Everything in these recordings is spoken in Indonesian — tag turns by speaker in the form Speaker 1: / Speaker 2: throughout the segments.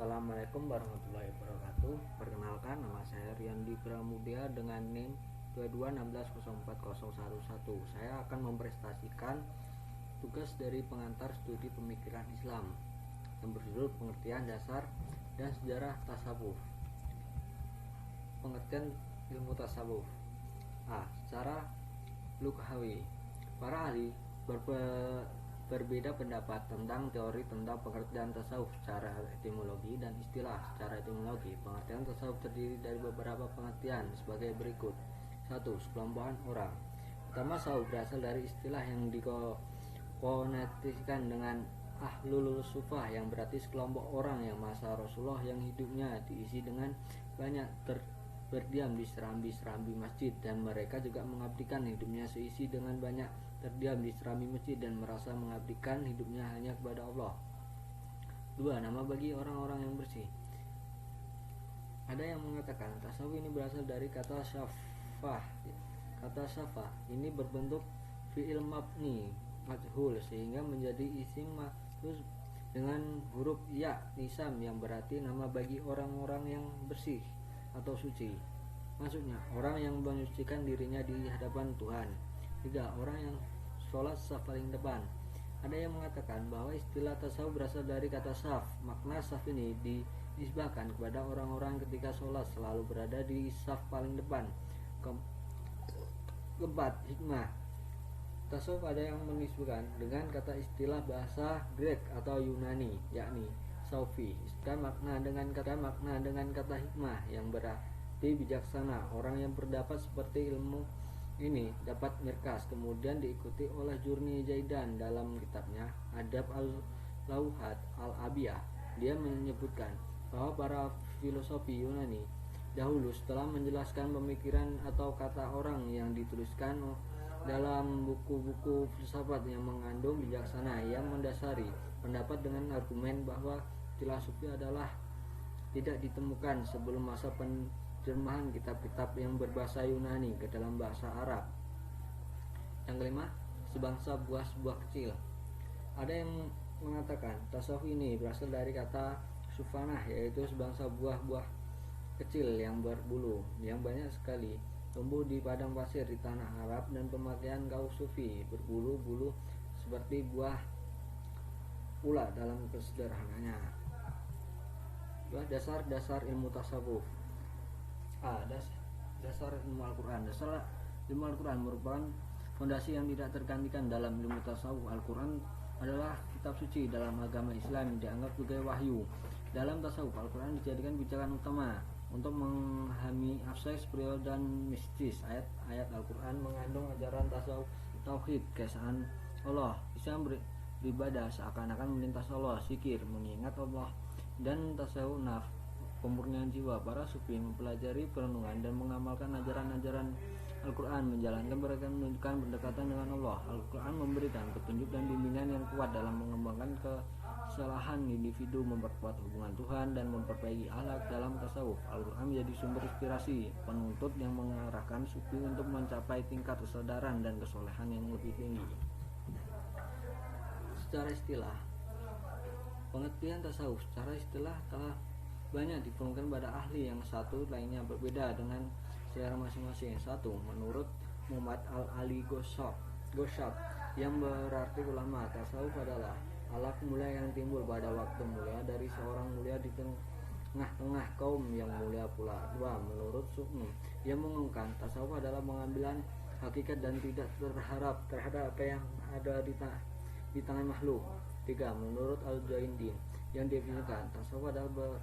Speaker 1: Assalamualaikum warahmatullahi wabarakatuh. Perkenalkan, nama saya Riyandi Pramudia dengan NIM 2216040111. Saya akan mempresentasikan tugas dari pengantar studi pemikiran Islam yang berjudul Pengertian Dasar dan Sejarah Tasawuf. Pengertian ilmu tasawuf. Secara lughawi, para ahli berbeda pendapat tentang teori tentang pengertian tasawuf secara etimologi dan istilah. Secara etimologi, pengertian tasawuf terdiri dari beberapa pengertian sebagai berikut. 1. Sekelompokan orang. Pertama, tasawuf berasal dari istilah yang dikonotasikan dengan ahlul sufah, yang berarti sekelompok orang yang masa Rasulullah yang hidupnya diisi dengan banyak berdiam di serambi-serambi masjid, dan mereka juga mengabdikan hidupnya seisi dengan banyak terdiam di serambi masjid dan merasa mengabdikan hidupnya hanya kepada Allah. 2. Nama bagi orang-orang yang bersih. Ada yang mengatakan tasawuf ini berasal dari kata syafah. Kata syafah ini berbentuk fi'il mabni majhul sehingga menjadi isim mahfuz dengan huruf ya nisam, yang berarti nama bagi orang-orang yang bersih atau suci. Maksudnya orang yang menyucikan dirinya di hadapan Tuhan. 3. Orang yang sholat saf paling depan. Ada yang mengatakan bahwa istilah tasawuf berasal dari kata saf. Makna saf ini dinisbahkan kepada orang-orang ketika sholat selalu berada di saf paling depan. Keempat, hikmah. Tasawuf ada yang menisbahkan dengan kata istilah bahasa Grek atau Yunani, yakni Saufi. Makna dengan kata hikmah yang berarti bijaksana. Orang yang berdapat seperti ilmu ini dapat mirkas. Kemudian diikuti oleh Jurni Zaidan dalam kitabnya Adab al-Lauhat al-Abiyah. Dia menyebutkan bahwa para filosofi Yunani dahulu setelah menjelaskan pemikiran atau kata orang yang dituliskan dalam buku-buku filsafat yang mengandung bijaksana yang mendasari pendapat dengan argumen bahwa istilah sufi adalah tidak ditemukan sebelum masa penjemahan kitab-kitab yang berbahasa Yunani ke dalam bahasa Arab. Yang kelima, sebangsa buah-buah kecil. Ada yang mengatakan tasawuf ini berasal dari kata sufanah, yaitu sebangsa buah-buah kecil yang berbulu yang banyak sekali tumbuh di padang pasir di tanah Arab, dan pemakaian kaum sufi berbulu-bulu seperti buah pula dalam kesederhanaannya. Dasar ilmu tasawuf. Dasar ilmu Al-Quran. Dasar ilmu Al-Quran merupakan fondasi yang tidak tergantikan dalam ilmu tasawuf. Al-Quran adalah kitab suci dalam agama Islam yang dianggap sebagai wahyu. Dalam tasawuf, Al-Quran dijadikan pijakan utama untuk memahami aspek spiritual dan mistis. Ayat-ayat Al-Quran mengandung ajaran tasawuf, tauhid, keesaan Allah, bisa beribadah seakan-akan melintas Allah, zikir, mengingat Allah, dan tasawuf pemurnian jiwa. Para sufi mempelajari perenungan dan mengamalkan ajaran-ajaran Al-Quran, menjalankan menunjukkan pendekatan dengan Allah. Al-Quran memberikan petunjuk dan bimbingan yang kuat dalam mengembangkan kesalahan individu, memperkuat hubungan Tuhan, dan memperbaiki akhlak. Dalam tasawuf, Al-Quran menjadi sumber inspirasi penuntut yang mengarahkan sufi untuk mencapai tingkat kesadaran dan kesolehan yang lebih tinggi. Secara istilah, pengertian tasawuf secara istilah telah banyak ditemukan pada ahli yang satu lainnya berbeda dengan selera masing-masing. 1. Menurut Muhammad al-Ali Goshab, yang berarti ulama, tasawuf adalah akhlak mulia yang timbul pada waktu mulia dari seorang mulia di tengah-tengah kaum yang mulia pula. 2. Menurut Sukni, yang mengungkapkan tasawuf adalah pengambilan hakikat dan tidak terhadap apa yang ada di tangan makhluk. 3. Menurut Al-Jaindin, yang definisikan tasawuf adalah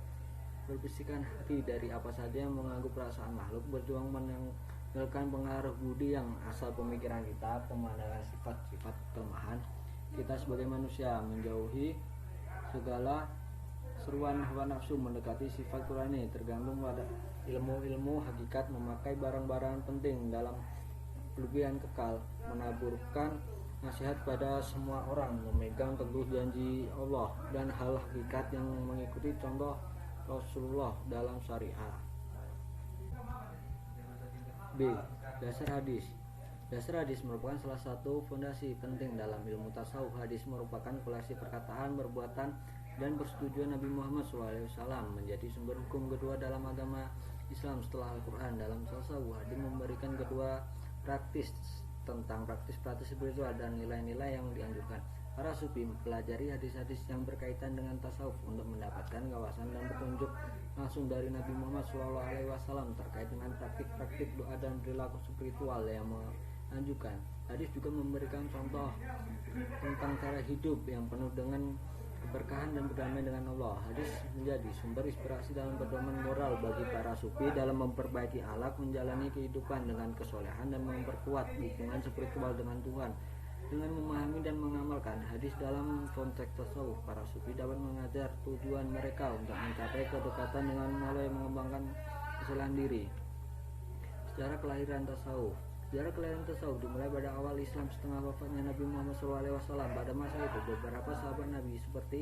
Speaker 1: bersihkan hati dari apa saja yang mengganggu perasaan makhluk, berjuang menanggalkan pengaruh budi yang asal pemikiran kita, pemandangan sifat-sifat kelemahan kita sebagai manusia, menjauhi segala seruan hawa nafsu, mendekati sifat Qur'ani, tergantung pada ilmu-ilmu hakikat, memakai barang-barang penting dalam kelebihan kekal, menaburkan nasihat pada semua orang, memegang teguh janji Allah dan hal hakikat yang mengikuti contoh Rasulullah dalam syariah. B. Dasar hadis. Dasar hadis merupakan salah satu fondasi penting dalam ilmu tasawuf. Hadis merupakan koleksi perkataan, perbuatan, dan persetujuan Nabi Muhammad SAW menjadi sumber hukum kedua dalam agama Islam setelah Al-Quran. Dalam tasawuf, hadis memberikan kedua praktis spiritual dan nilai-nilai yang dianjurkan. Para sufi mempelajari hadis-hadis yang berkaitan dengan tasawuf untuk mendapatkan kawasan dan petunjuk langsung dari Nabi Muhammad SAW terkait dengan praktik-praktik doa dan perilaku spiritual yang menganjurkan. Hadis juga memberikan contoh tentang cara hidup yang penuh dengan keberkahan dan berdamai dengan Allah. Hadis menjadi sumber inspirasi dalam pedoman moral bagi para sufi dalam memperbaiki akhlak, menjalani kehidupan dengan kesolehan dan memperkuat hubungan spiritual dengan Tuhan. Dengan memahami dan mengamalkan hadis dalam konteks tasawuf, para sufi dapat mengajar tujuan mereka untuk mencapai kedekatan dengan Allah yang mengembangkan kesolehan diri. Sejarah kelahiran tasawuf. Sejarah kelahiran tasawuf dimulai pada awal Islam setelah wafatnya Nabi Muhammad SAW. Pada masa itu, beberapa sahabat Nabi seperti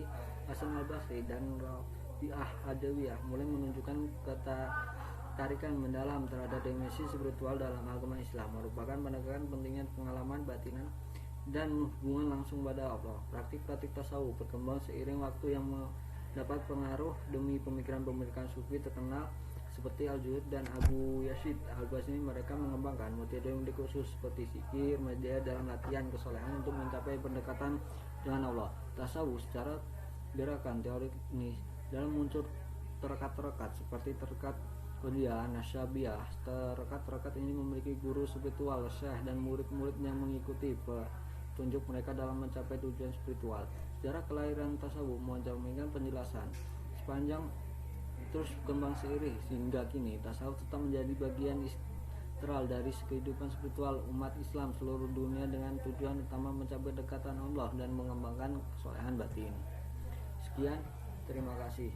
Speaker 1: Hasan al-Basri dan Rabi'ah Adawiyah mulai menunjukkan ketertarikan mendalam terhadap dimensi spiritual dalam agama Islam, merupakan penegasan pentingnya pengalaman batinan dan hubungan langsung pada Allah. Praktik-praktik tasawuf berkembang seiring waktu yang mendapat pengaruh demi pemikiran-pemikiran sufi terkenal seperti Al-Junaid dan Abu Yazid Al-Bastami. Mereka mengembangkan metode khusus seperti zikir, media dalam latihan kesolehan untuk mencapai pendekatan dengan Allah. Tasawuf secara gerakan teori ini dalam muncul terekat-terekat seperti terekat Qadiyah, Nasyabiyah. Terekat-terekat ini memiliki guru spiritual, syekh dan murid-murid yang mengikuti petunjuk mereka dalam mencapai tujuan spiritual. Sejarah kelahiran tasawuf mencerminkan penjelasan sepanjang terus berkembang seiring hingga kini. Tasawuf tetap menjadi bagian integral dari kehidupan spiritual umat Islam seluruh dunia dengan tujuan utama mencapai dekatan Allah dan mengembangkan kesolehan batin. Sekian, terima kasih.